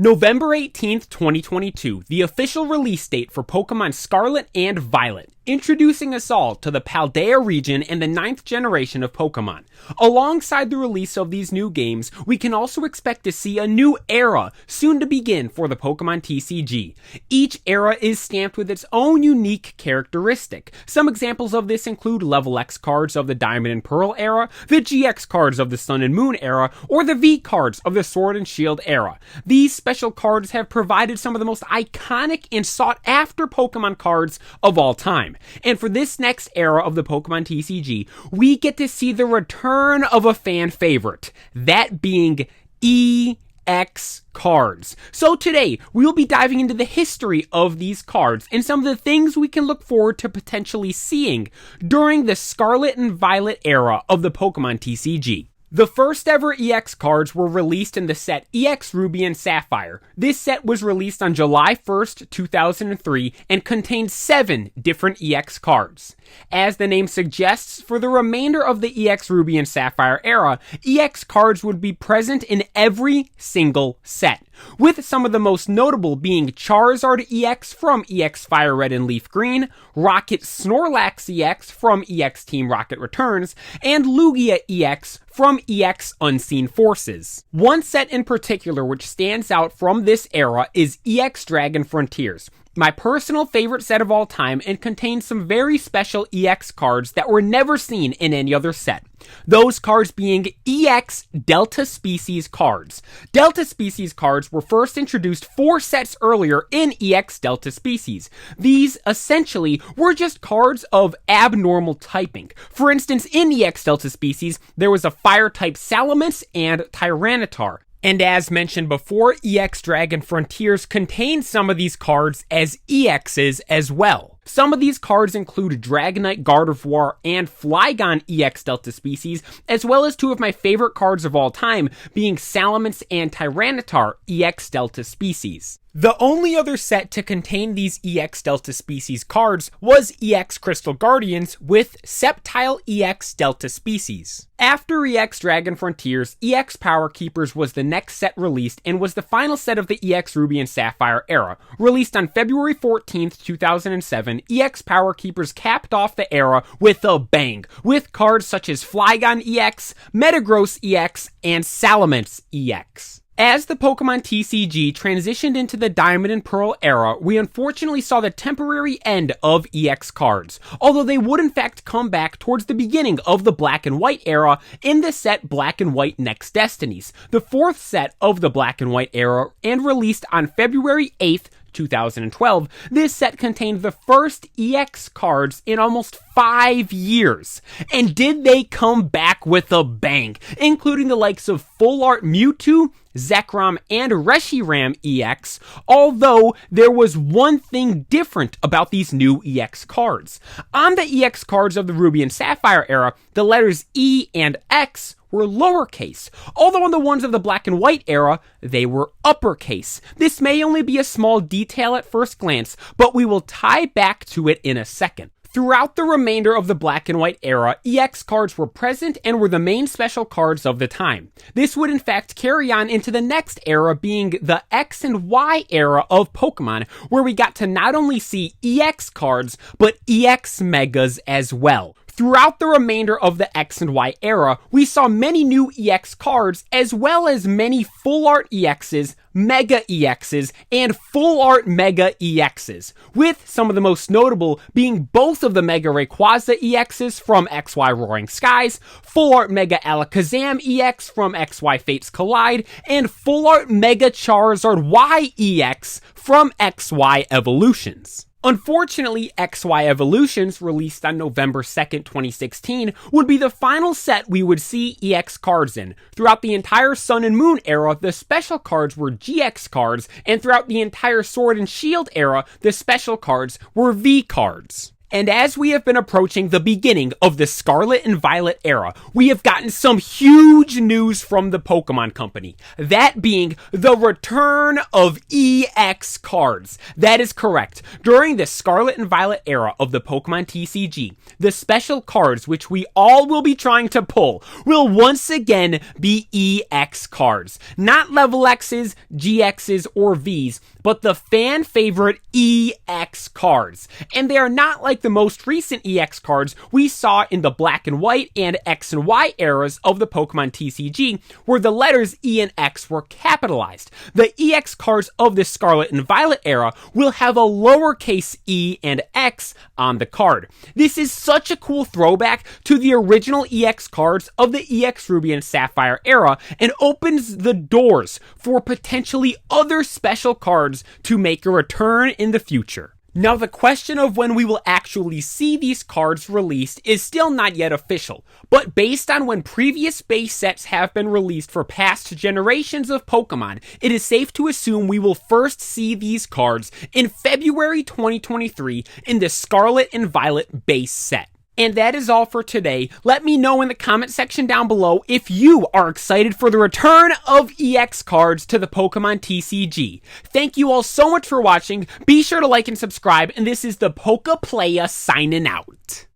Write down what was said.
November 18th, 2022, the official release date for Pokemon Scarlet and Violet, introducing us all to the Paldea region and the 9th generation of Pokemon. Alongside the release of these new games, we can also expect to see a new era soon to begin for the Pokemon TCG. Each era is stamped with its own unique characteristic. Some examples of this include Level X cards of the Diamond and Pearl era, the GX cards of the Sun and Moon era, or the V cards of the Sword and Shield era. These special cards have provided some of the most iconic and sought-after Pokemon cards of all time. And for this next era of the Pokemon TCG, we get to see the return of a fan favorite, that being EX cards. So today, we'll be diving into the history of these cards and some of the things we can look forward to potentially seeing during the Scarlet and Violet era of the Pokemon TCG. The first ever EX cards were released in the set EX Ruby and Sapphire. This set was released on July 1st, 2003 and contained 7 different EX cards. As the name suggests, for the remainder of the EX Ruby and Sapphire era, EX cards would be present in every single set, with some of the most notable being Charizard EX from EX Fire Red and Leaf Green, Rocket Snorlax EX from EX Team Rocket Returns, and Lugia EX from EX Unseen Forces. One set in particular which stands out from this era is EX Dragon Frontiers, my personal favorite set of all time, and contains some very special EX cards that were never seen in any other set. Those cards being EX Delta Species cards. Delta Species cards were first introduced 4 sets earlier in EX Delta Species. These essentially were just cards of abnormal typing. For instance, in EX Delta Species, there was a fire-type Salamence and Tyranitar. And as mentioned before, EX Dragon Frontiers contains some of these cards as EXs as well. Some of these cards include Dragonite Gardevoir and Flygon EX Delta Species, as well as 2 of my favorite cards of all time, being Salamence and Tyranitar EX Delta Species. The only other set to contain these EX Delta Species cards was EX Crystal Guardians with Sceptile EX Delta Species. After EX Dragon Frontiers, EX Power Keepers was the next set released and was the final set of the EX Ruby and Sapphire era. Released on February 14th, 2007, EX Power Keepers capped off the era with a bang, with cards such as Flygon EX, Metagross EX, and Salamence EX. As the Pokemon TCG transitioned into the Diamond and Pearl era, we unfortunately saw the temporary end of EX cards, although they would in fact come back towards the beginning of the Black and White era in the set Black and White Next Destinies, the 4th set of the Black and White era, and released on February 8th, 2012, this set contained the first EX cards in almost 5 years. And did they come back with a bang, including the likes of Full Art Mewtwo, Zekrom, and Reshiram EX, although there was one thing different about these new EX cards. On the EX cards of the Ruby and Sapphire era, the letters E and X were lowercase, although on the ones of the Black and White era, they were uppercase. This may only be a small detail at first glance, but we will tie back to it in a second. Throughout the remainder of the Black and White era, EX cards were present and were the main special cards of the time. This would in fact carry on into the next era, being the X and Y era of Pokemon, where we got to not only see EX cards, but EX Megas as well. Throughout the remainder of the X and Y era, we saw many new EX cards, as well as many Full Art EXs, Mega EXs, and Full Art Mega EXs, with some of the most notable being both of the Mega Rayquaza EXs from XY Roaring Skies, Full Art Mega Alakazam EX from XY Fates Collide, and Full Art Mega Charizard Y EX from XY Evolutions. Unfortunately, XY Evolutions, released on November 2nd, 2016, would be the final set we would see EX cards in. Throughout the entire Sun and Moon era, the special cards were GX cards, and throughout the entire Sword and Shield era, the special cards were V cards. And as we have been approaching the beginning of the Scarlet and Violet era, we have gotten some huge news from the Pokemon Company. That being the return of EX cards. That is correct. During the Scarlet and Violet era of the Pokemon TCG, the special cards which we all will be trying to pull will once again be EX cards. Not level X's, GX's, or V's, but the fan favorite EX cards. And they are not like the most recent EX cards we saw in the Black and White and X and Y eras of the Pokemon TCG, where the letters E and X were capitalized. The EX cards of the Scarlet and Violet era will have a lowercase e and X on the card. This is such a cool throwback to the original EX cards of the EX Ruby and Sapphire era, and opens the doors for potentially other special cards to make a return in the future. Now, the question of when we will actually see these cards released is still not yet official, but based on when previous base sets have been released for past generations of Pokemon, it is safe to assume we will first see these cards in February 2023 in the Scarlet and Violet base set. And that is all for today. Let me know in the comment section down below if you are excited for the return of EX cards to the Pokemon TCG. Thank you all so much for watching. Be sure to like and subscribe, and this is the Pokeplaya signing out.